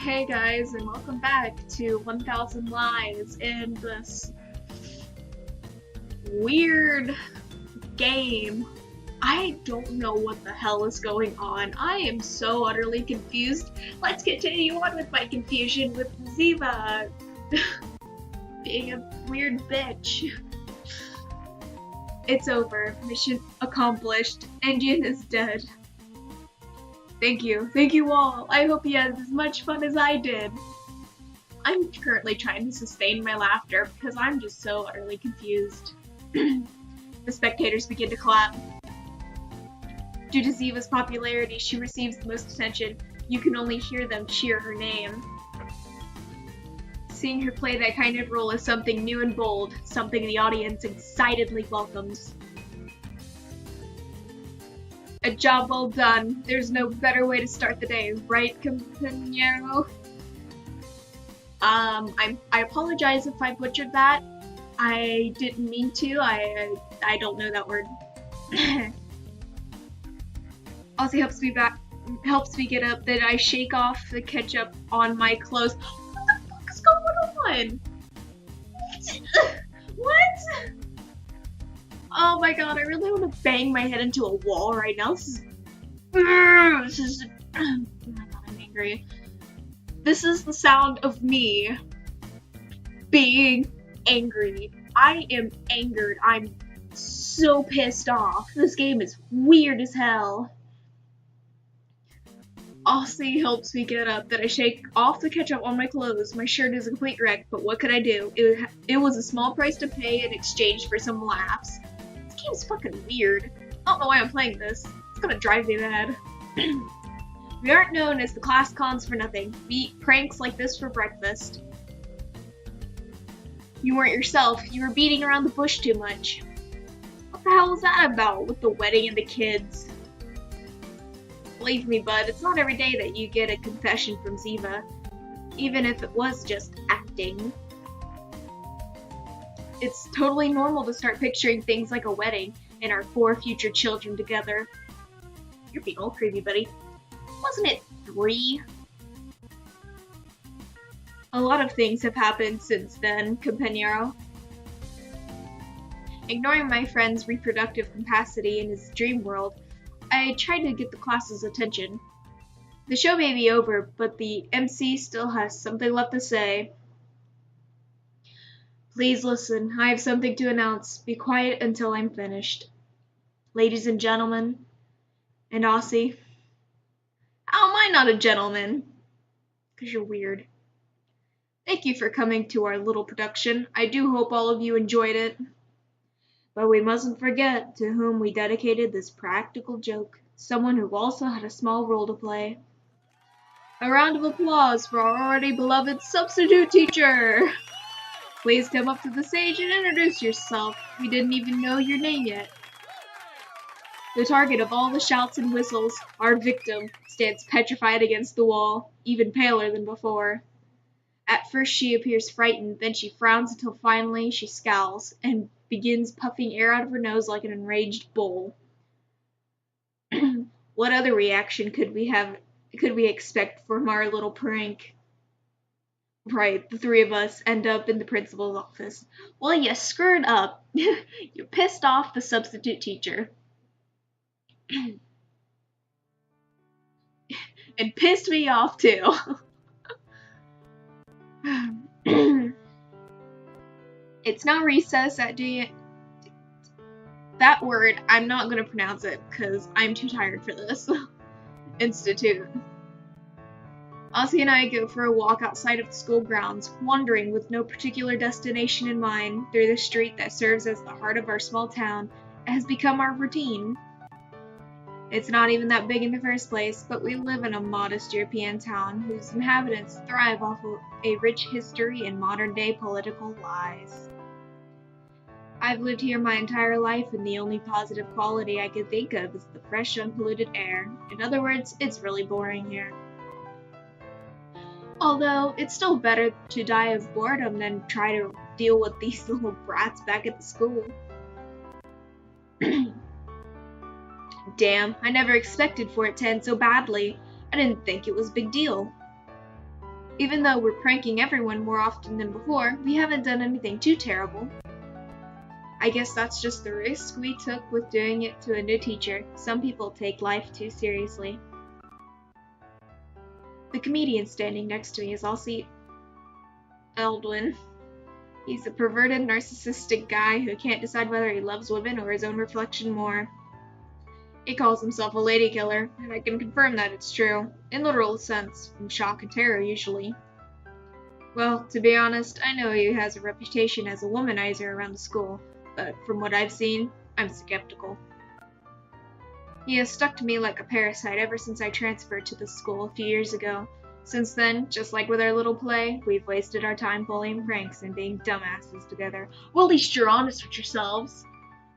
Hey guys, and welcome back to 1000 Lives in this weird game. I don't know what the hell is going on. I am so utterly confused. Let's continue on with my confusion with Ziva being a weird bitch. It's over. Mission accomplished. Engine is dead. Thank you all. I hope you had as much fun as I did. I'm currently trying to sustain my laughter because I'm just so utterly confused. The spectators begin to clap. Due to Ziva's popularity, she receives the most attention. You can only hear them cheer her name. Seeing her play that kind of role is something new and bold, something the audience excitedly welcomes. A job well done. There's no better way to start the day, right, compañero? I apologize if I butchered that. I didn't mean to. I don't know that word. Also helps me get up. Then I shake off the ketchup on my clothes. What the fuck is going on? What? Oh my god, I really want to bang my head into a wall right now. This is oh my god, I'm angry. This is the sound of me being angry. I am angered. I'm so pissed off. This game is weird as hell. Aussie helps me get up. Then I shake off the ketchup on my clothes. My shirt is a complete wreck, but what could I do? It was a small price to pay in exchange for some laughs. This game's fucking weird. I don't know why I'm playing this. It's gonna drive me mad. We aren't known as the class cons for nothing. We eat pranks like this for breakfast. You weren't yourself. You were beating around the bush too much. What the hell was that about with the wedding and the kids? Believe me, bud, it's not every day that you get a confession from Ziva, even if it was just acting. It's totally normal to start picturing things like a wedding and our 4 future children together. You're being all creepy, buddy. Wasn't it 3? A lot of things have happened since then, compañero. Ignoring my friend's reproductive capacity in his dream world, I tried to get the class's attention. The show may be over, but the MC still has something left to say. Please listen, I have something to announce. Be quiet until I'm finished. Ladies and gentlemen, and Aussie. How am I not a gentleman? Because you're weird. Thank you for coming to our little production. I do hope all of you enjoyed it. But we mustn't forget to whom we dedicated this practical joke, someone who also had a small role to play. A round of applause for our already beloved substitute teacher! Please come up to the stage and introduce yourself. We didn't even know your name yet. The target of all the shouts and whistles, our victim, stands petrified against the wall, even paler than before. At first she appears frightened, then she frowns until finally she scowls and begins puffing air out of her nose like an enraged bull. What other reaction could we expect from our little prank? Right, the 3 of us end up in the principal's office. Well, you screwed up. You pissed off the substitute teacher. And pissed me off too. It's now recess at that word, I'm not going to pronounce it because I'm too tired for this. Institute. Aussie and I go for a walk outside of the school grounds, wandering with no particular destination in mind through the street that serves as the heart of our small town. It has become our routine. It's not even that big in the first place, but we live in a modest European town whose inhabitants thrive off of a rich history and modern-day political lies. I've lived here my entire life, and the only positive quality I can think of is the fresh, unpolluted air. In other words, it's really boring here. Although, it's still better to die of boredom than try to deal with these little brats back at the school. Damn, I never expected for it to end so badly. I didn't think it was a big deal. Even though we're pranking everyone more often than before, we haven't done anything too terrible. I guess that's just the risk we took with doing it to a new teacher. Some people take life too seriously. The comedian standing next to me is Aussie Eldwin. He's a perverted, narcissistic guy who can't decide whether he loves women or his own reflection more. He calls himself a lady killer, and I can confirm that it's true, in literal sense, from shock and terror usually. Well, to be honest, I know he has a reputation as a womanizer around the school, but from what I've seen, I'm skeptical. He has stuck to me like a parasite ever since I transferred to this school a few years ago. Since then, just like with our little play, we've wasted our time pulling pranks and being dumbasses together. Well, at least you're honest with yourselves.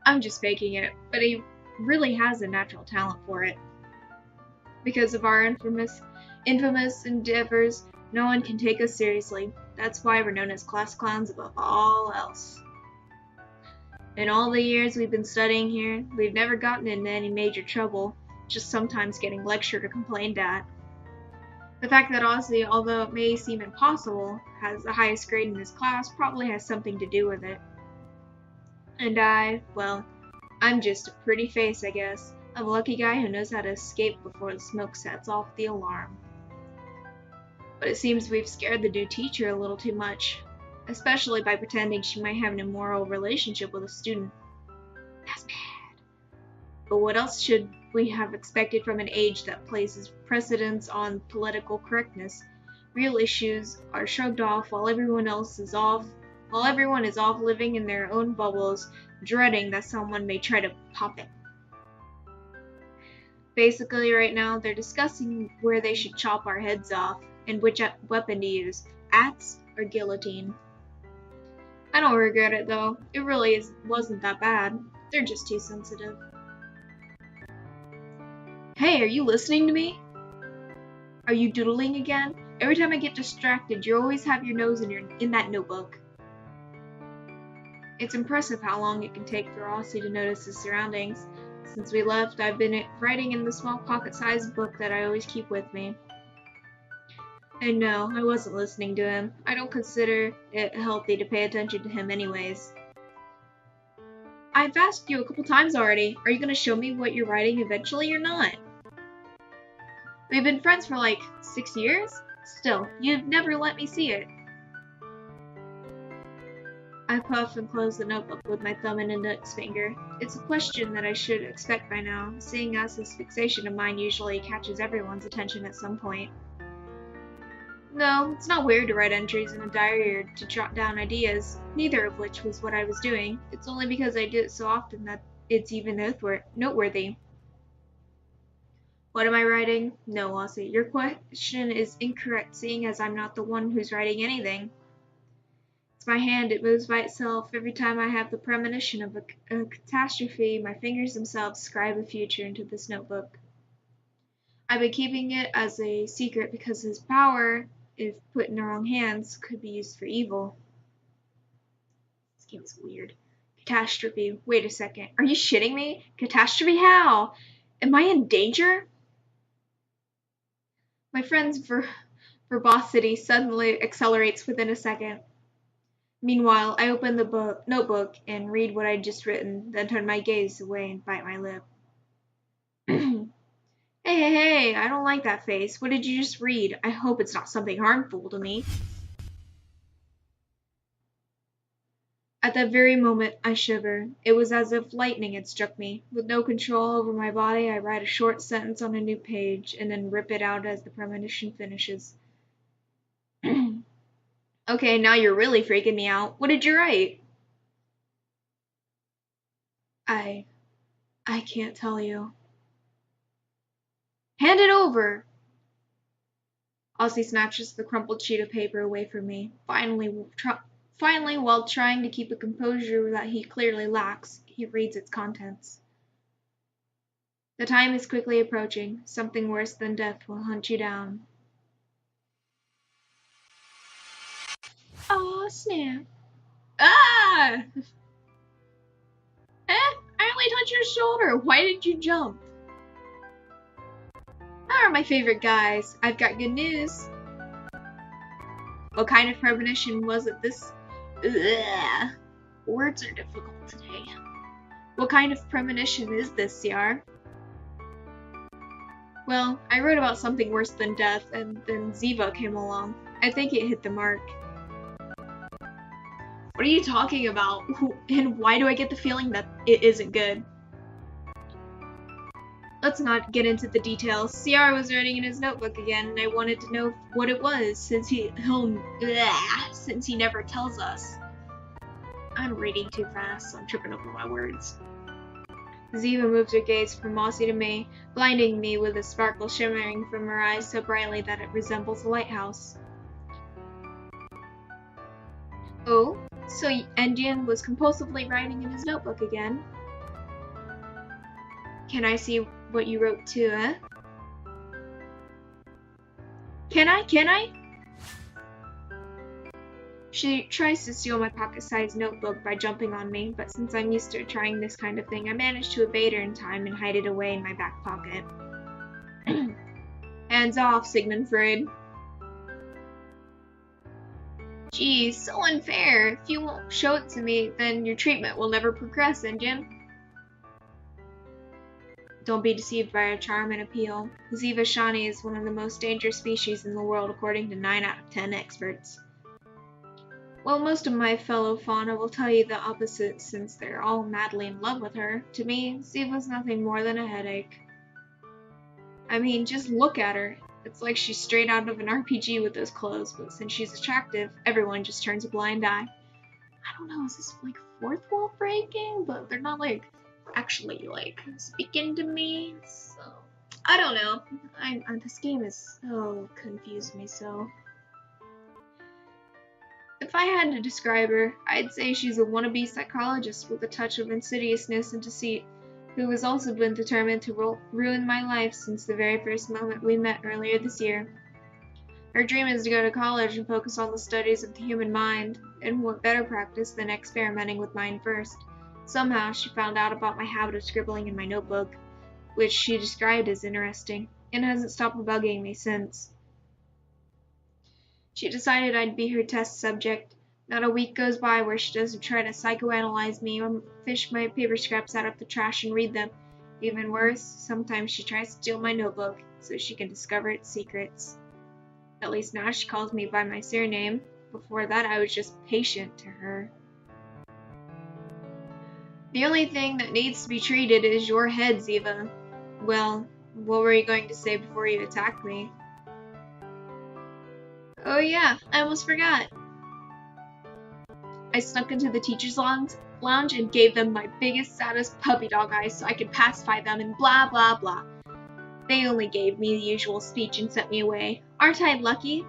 I'm just faking it, but he really has a natural talent for it. Because of our infamous endeavors, no one can take us seriously. That's why we're known as class clowns above all else. In all the years we've been studying here, we've never gotten into any major trouble, just sometimes getting lectured or complained at. The fact that Ozzy, although it may seem impossible, has the highest grade in his class probably has something to do with it. And I'm just a pretty face, I guess. I'm a lucky guy who knows how to escape before the smoke sets off the alarm. But it seems we've scared the new teacher a little too much, especially by pretending she might have an immoral relationship with a student. That's bad. But what else should we have expected from an age that places precedence on political correctness? Real issues are shrugged off while everyone is off living in their own bubbles, dreading that someone may try to pop it. Basically, right now, they're discussing where they should chop our heads off and which weapon to use, axe or guillotine. I don't regret it though. It really wasn't that bad. They're just too sensitive. Hey, are you listening to me? Are you doodling again? Every time I get distracted, you always have your nose in that notebook. It's impressive how long it can take for Aussie to notice his surroundings. Since we left, I've been writing in the small pocket-sized book that I always keep with me. And no, I wasn't listening to him. I don't consider it healthy to pay attention to him anyways. I've asked you a couple times already. Are you going to show me what you're writing eventually or not? We've been friends for like 6 years? Still, you've never let me see it. I puff and close the notebook with my thumb and index finger. It's a question that I should expect by now, seeing as this fixation of mine usually catches everyone's attention at some point. No, it's not weird to write entries in a diary or to jot down ideas, neither of which was what I was doing. It's only because I do it so often that it's even noteworthy. What am I writing? No, Aussie, your question is incorrect, seeing as I'm not the one who's writing anything. It's my hand, it moves by itself. Every time I have the premonition of a catastrophe, my fingers themselves scribe a future into this notebook. I've been keeping it as a secret because his power, if put in the wrong hands, could be used for evil. This game is weird. Catastrophe. Wait a second. Are you shitting me? Catastrophe? How? Am I in danger? My friend's verbosity suddenly accelerates within a second. Meanwhile, I open the notebook and read what I'd just written, then turn my gaze away and bite my lip. Hey, I don't like that face. What did you just read? I hope it's not something harmful to me. At that very moment, I shiver. It was as if lightning had struck me. With no control over my body, I write a short sentence on a new page, and then rip it out as the premonition finishes. Okay, now you're really freaking me out. What did you write? I can't tell you. Hand it over! Aussie snatches the crumpled sheet of paper away from me. Finally, while trying to keep a composure that he clearly lacks, he reads its contents. The time is quickly approaching. Something worse than death will hunt you down. Oh, snap. Ah! I only touched your shoulder. Why did you jump? Are my favorite guys. I've got good news. What kind of premonition was it this? Ugh. Words are difficult today. What kind of premonition is this, Ciar? Well, I wrote about something worse than death, and then Ziva came along. I think it hit the mark. What are you talking about? And why do I get the feeling that it isn't good? Let's not get into the details. Ciar was writing in his notebook again, and I wanted to know what it was, since he never tells us. I'm reading too fast, so I'm tripping over my words. Ziva moved her gaze from Mossy to me, blinding me with a sparkle shimmering from her eyes so brightly that it resembles a lighthouse. Oh, so Endian was compulsively writing in his notebook again. Can I see what you wrote too, eh? Can I? She tries to steal my pocket-sized notebook by jumping on me, but since I'm used to trying this kind of thing, I manage to evade her in time and hide it away in my back pocket. Hands off, Siegmundfried. Geez, so unfair. If you won't show it to me, then your treatment will never progress, Endian. Don't be deceived by her charm and appeal. Ziva Shani is one of the most dangerous species in the world, according to 9 out of 10 experts. Well, most of my fellow fauna will tell you the opposite, since they're all madly in love with her. To me, Ziva's nothing more than a headache. I mean, just look at her. It's like she's straight out of an RPG with those clothes, but since she's attractive, everyone just turns a blind eye. I don't know, is this like fourth wall breaking? But they're not like actually like speaking to me, so I don't know. This game is so confused me so. If I had to describe her, I'd say she's a wannabe psychologist with a touch of insidiousness and deceit, who has also been determined to ruin my life since the very first moment we met earlier this year. Her dream is to go to college and focus on the studies of the human mind, and what better practice than experimenting with mine first. Somehow she found out about my habit of scribbling in my notebook, which she described as interesting, and hasn't stopped bugging me since. She decided I'd be her test subject. Not a week goes by where she doesn't try to psychoanalyze me or fish my paper scraps out of the trash and read them. Even worse, sometimes she tries to steal my notebook so she can discover its secrets. At least now she calls me by my surname. Before that, I was just patient to her. The only thing that needs to be treated is your head, Ziva. Well, what were you going to say before you attacked me? Oh yeah, I almost forgot. I snuck into the teacher's lounge and gave them my biggest, saddest puppy dog eyes so I could pacify them and blah blah blah. They only gave me the usual speech and sent me away. Aren't I lucky?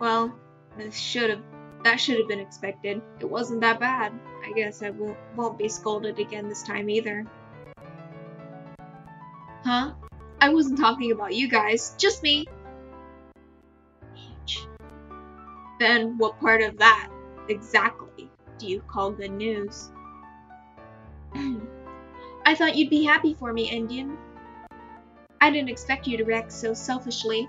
Well, that should have been expected. It wasn't that bad. I guess I won't be scolded again this time either. Huh? I wasn't talking about you guys, just me. H. Then what part of that, exactly, do you call good news? I thought you'd be happy for me, Endian. I didn't expect you to react so selfishly.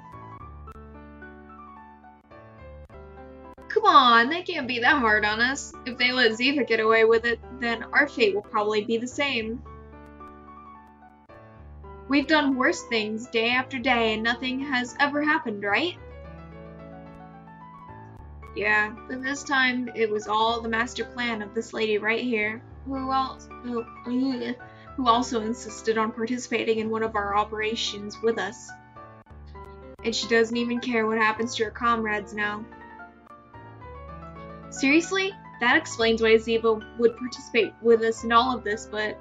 Come on, they can't be that hard on us. If they let Ziva get away with it, then our fate will probably be the same. We've done worse things day after day and nothing has ever happened, right? Yeah, but this time it was all the master plan of this lady right here, who also insisted on participating in one of our operations with us. And she doesn't even care what happens to her comrades now. Seriously? That explains why Ziva would participate with us in all of this, but...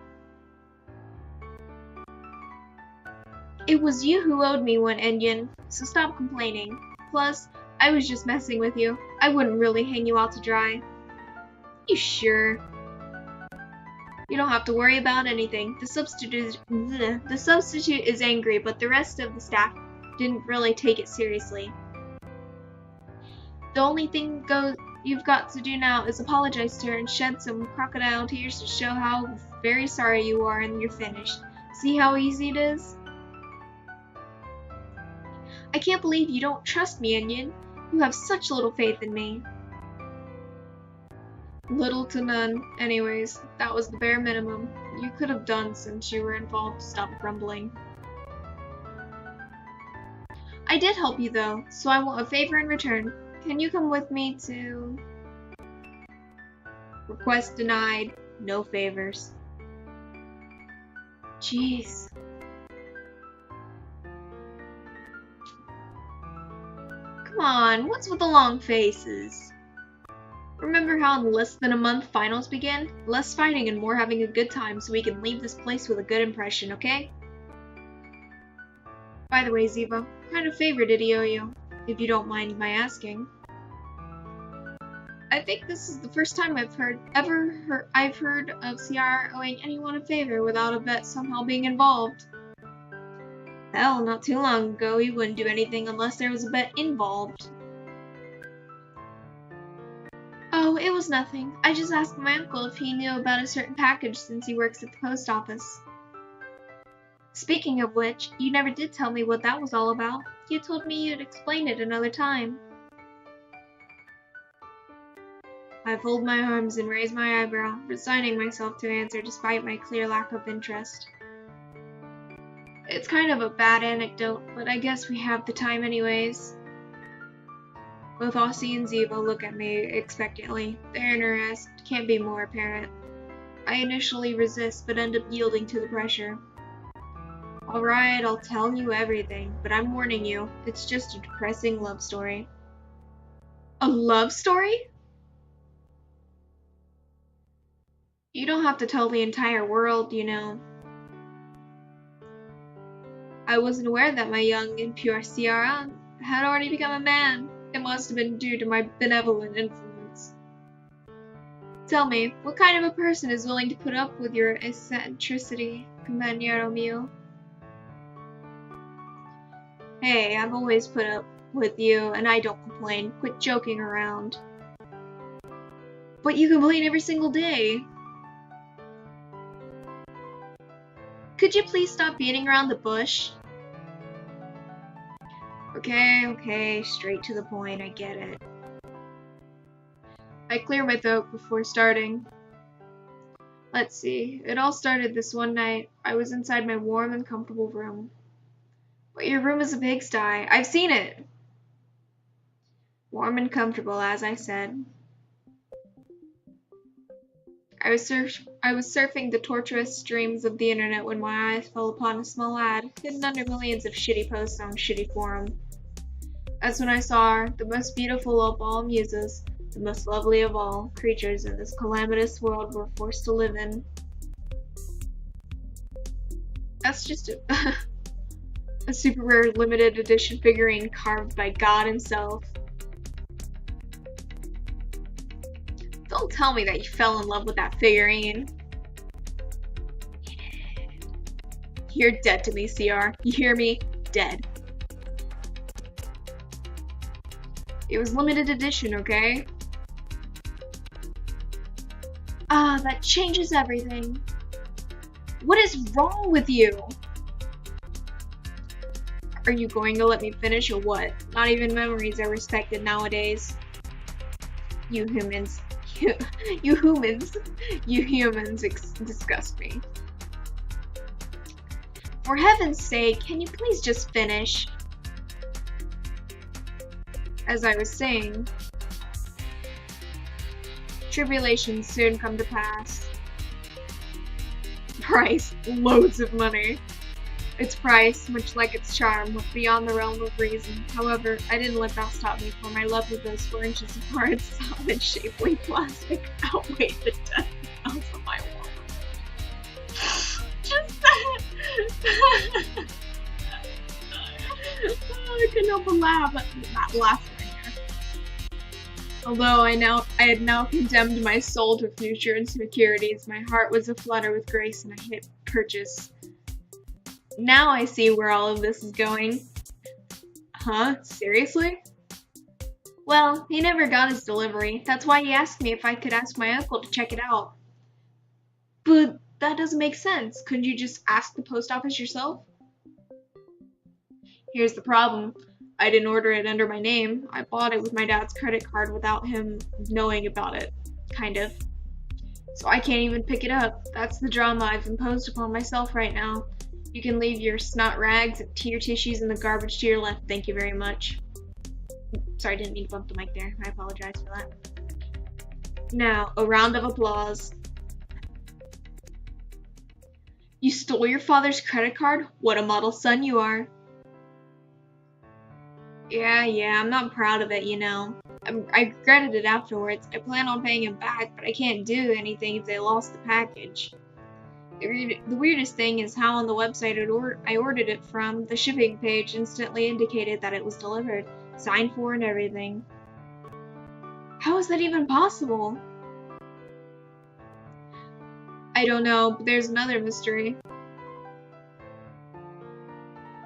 It was you who owed me one, Endian, so stop complaining. Plus, I was just messing with you. I wouldn't really hang you out to dry. You sure? You don't have to worry about anything. The substitute is angry, but the rest of the staff didn't really take it seriously. The only thing you've got to do now is apologize to her and shed some crocodile tears to show how very sorry you are and you're finished. See how easy it is? I can't believe you don't trust me, Onion. You have such little faith in me. Little to none. Anyways, that was the bare minimum you could have done since you were involved to stop grumbling. I did help you though, so I want a favor in return. Can you come with me to... Request denied. No favors. Jeez. Come on, what's with the long faces? Remember how in less than a month finals begin? Less fighting and more having a good time so we can leave this place with a good impression, okay? By the way, Ziva, what kind of favor did he owe you? If you don't mind my asking. I think this is the first time I've heard of CR owing anyone a favor without a bet somehow being involved. Hell, not too long ago he wouldn't do anything unless there was a bet involved. Oh, it was nothing. I just asked my uncle if he knew about a certain package since he works at the post office. Speaking of which, you never did tell me what that was all about. You told me you'd explain it another time. I fold my arms and raise my eyebrow, resigning myself to answer despite my clear lack of interest. It's kind of a bad anecdote, but I guess we have the time anyways. Both Aussie and Ziva look at me expectantly. Their interest can't be more apparent. I initially resist, but end up yielding to the pressure. Alright, I'll tell you everything, but I'm warning you, it's just a depressing love story. A love story? You don't have to tell the entire world, you know. I wasn't aware that my young and pure CR had already become a man. It must have been due to my benevolent influence. Tell me, what kind of a person is willing to put up with your eccentricity, compañero mío? Hey, I've always put up with you, and I don't complain. Quit joking around. But you complain every single day. Could you please stop beating around the bush? Okay, straight to the point, I get it. I clear my throat before starting. Let's see, it all started this one night. I was inside my warm and comfortable room. But your room is a pigsty. I've seen it! Warm and comfortable, as I said. I was surfing the tortuous streams of the internet when my eyes fell upon a small ad, hidden under millions of shitty posts on shitty forum. That's when I saw her, the most beautiful of all muses, the most lovely of all creatures in this calamitous world we're forced to live in. That's just a super rare limited edition figurine carved by God himself. Don't tell me that you fell in love with that figurine. You're dead to me, CR. You hear me? Dead. It was limited edition, okay? Ah, that changes everything. What is wrong with you? Are you going to let me finish or what? Not even memories are respected nowadays. You humans disgust me. For heaven's sake, can you please just finish? As I was saying, tribulations soon come to pass. Price, loads of money. Its price, much like its charm, went beyond the realm of reason. However, I didn't let that stop me, for my love of those 4 inches of hard, solid, shapely plastic outweighed the death knells of my wall. Just that. I couldn't help but laugh at that laughter. Although I had now condemned my soul to future insecurities, my heart was aflutter with grace and I hit purchase. Now I see where all of this is going. Huh? Seriously? Well, he never got his delivery. That's why he asked me if I could ask my uncle to check it out. But that doesn't make sense. Couldn't you just ask the post office yourself? Here's the problem. I didn't order it under my name. I bought it with my dad's credit card without him knowing about it, kind of. So I can't even pick it up. That's the drama I've imposed upon myself right now. You can leave your snot rags and tear tissues in the garbage to your left. Thank you very much. Sorry, I didn't mean to bump the mic there. I apologize for that. Now, a round of applause. You stole your father's credit card? What a model son you are. Yeah, I'm not proud of it, you know. I regretted it afterwards. I plan on paying him back, but I can't do anything if they lost the package. The weirdest thing is how on the website I ordered it from, the shipping page instantly indicated that it was delivered, signed for and everything. How is that even possible? I don't know, but there's another mystery.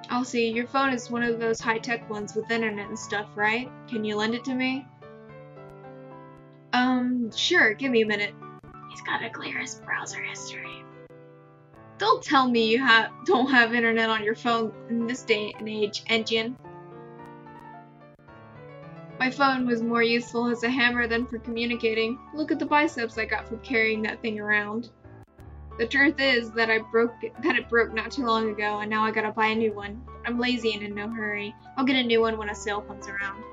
I'll see, your phone is one of those high-tech ones with internet and stuff, right? Can you lend it to me? Sure, give me a minute. He's gotta clear his browser history. Don't tell me you don't have internet on your phone in this day and age, Engine. My phone was more useful as a hammer than for communicating. Look at the biceps I got from carrying that thing around. The truth is that it broke not too long ago, and now I gotta buy a new one. I'm lazy and in no hurry. I'll get a new one when a sale comes around.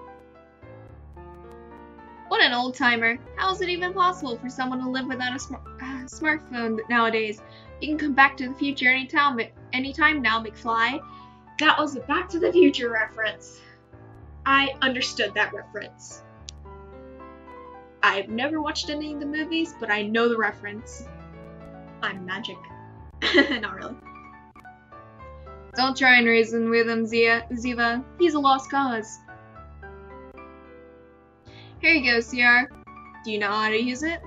What an old timer. How is it even possible for someone to live without a smartphone nowadays? You can come back to the future anytime now, McFly. That was a Back to the Future reference. I understood that reference. I've never watched any of the movies, but I know the reference. I'm magic. Not really. Don't try and reason with him, Ziva. He's a lost cause. Here you go, CR. Do you know how to use it?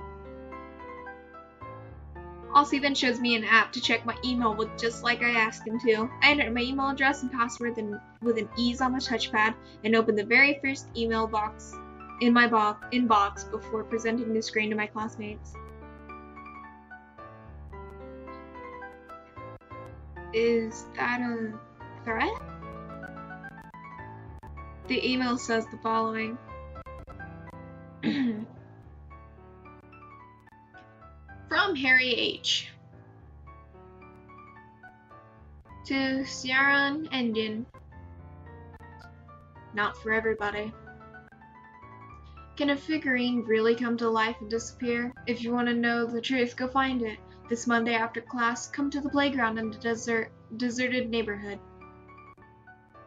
Aussie then shows me an app to check my email with just like I asked him to. I entered my email address and password with an ease on the touchpad and opened the very first email box in my inbox before presenting the screen to my classmates. Is that a threat? The email says the following. From Harry H. To Sierra Engine. Not for everybody. Can a figurine really come to life and disappear? If you want to know the truth, go find it. This Monday after class, come to the playground in the deserted neighborhood.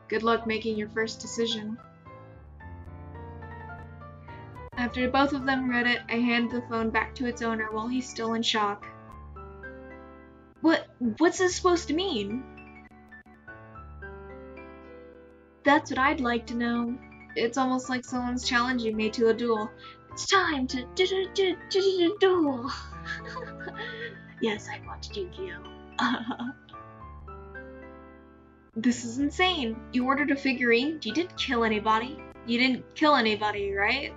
Good luck making your first decision. After both of them read it, I handed the phone back to its owner while he's still in shock. What's this supposed to mean? That's what I'd like to know. It's almost like someone's challenging me to a duel. It's time to duel. Yes, I watched Yu-Gi-Oh. This is insane. You ordered a figurine? You didn't kill anybody. You didn't kill anybody, right?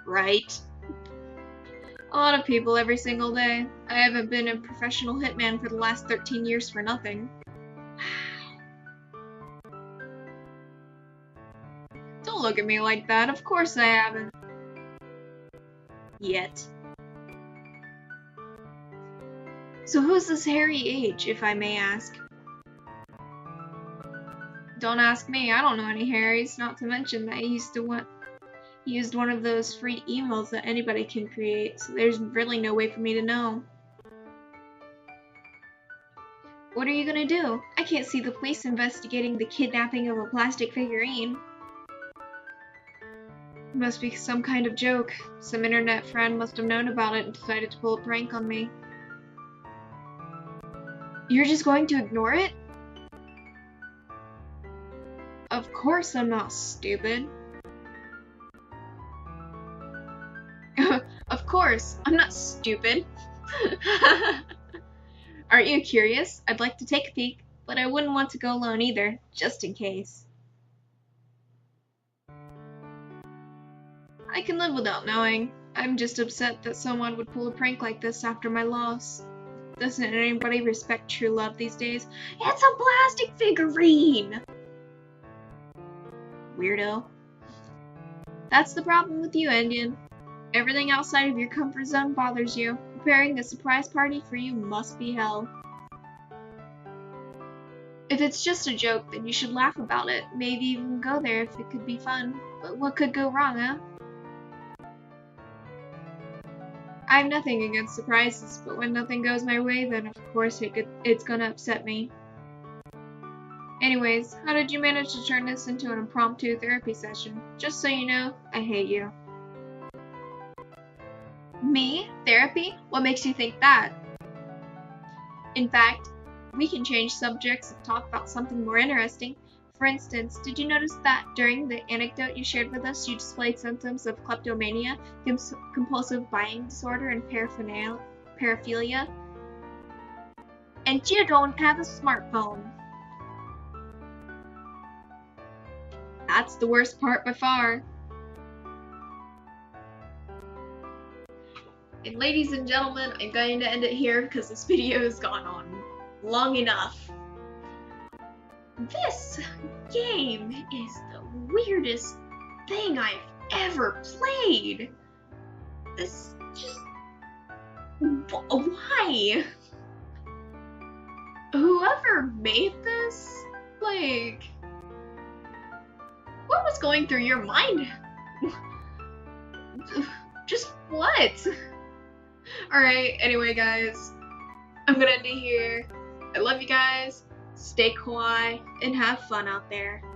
Right. A lot of people every single day. I haven't been a professional hitman for the last 13 years for nothing. Don't look at me like that. Of course I haven't. Yet. So who's this Harry H, if I may ask? Don't ask me. I don't know any Harrys, not to mention that he used one of those free emails that anybody can create, so there's really no way for me to know. What are you gonna do? I can't see the police investigating the kidnapping of a plastic figurine. It must be some kind of joke. Some internet friend must have known about it and decided to pull a prank on me. You're just going to ignore it? Of course I'm not stupid. Of course, I'm not stupid. Aren't you curious? I'd like to take a peek, but I wouldn't want to go alone either, just in case. I can live without knowing. I'm just upset that someone would pull a prank like this after my loss. Doesn't anybody respect true love these days? It's a plastic figurine! weirdo. That's the problem with you, Indian. Everything outside of your comfort zone bothers you. Preparing a surprise party for you must be hell. If it's just a joke, then you should laugh about it. Maybe even go there if it could be fun. But what could go wrong, huh? I have nothing against surprises, but when nothing goes my way, then of course it's gonna upset me. Anyways, how did you manage to turn this into an impromptu therapy session? Just so you know, I hate you. Me? Therapy? What makes you think that? In fact, we can change subjects and talk about something more interesting. For instance, did you notice that during the anecdote you shared with us, you displayed symptoms of kleptomania, compulsive buying disorder, and paraphilia? And you don't have a smartphone. That's the worst part by far. And ladies and gentlemen, I'm going to end it here because this video has gone on long enough. This game is the weirdest thing I've ever played. This just... why? Whoever made this, like... what was going through your mind? Just what? Alright, anyway guys, I'm gonna end it here. I love you guys, stay kawaii, and have fun out there.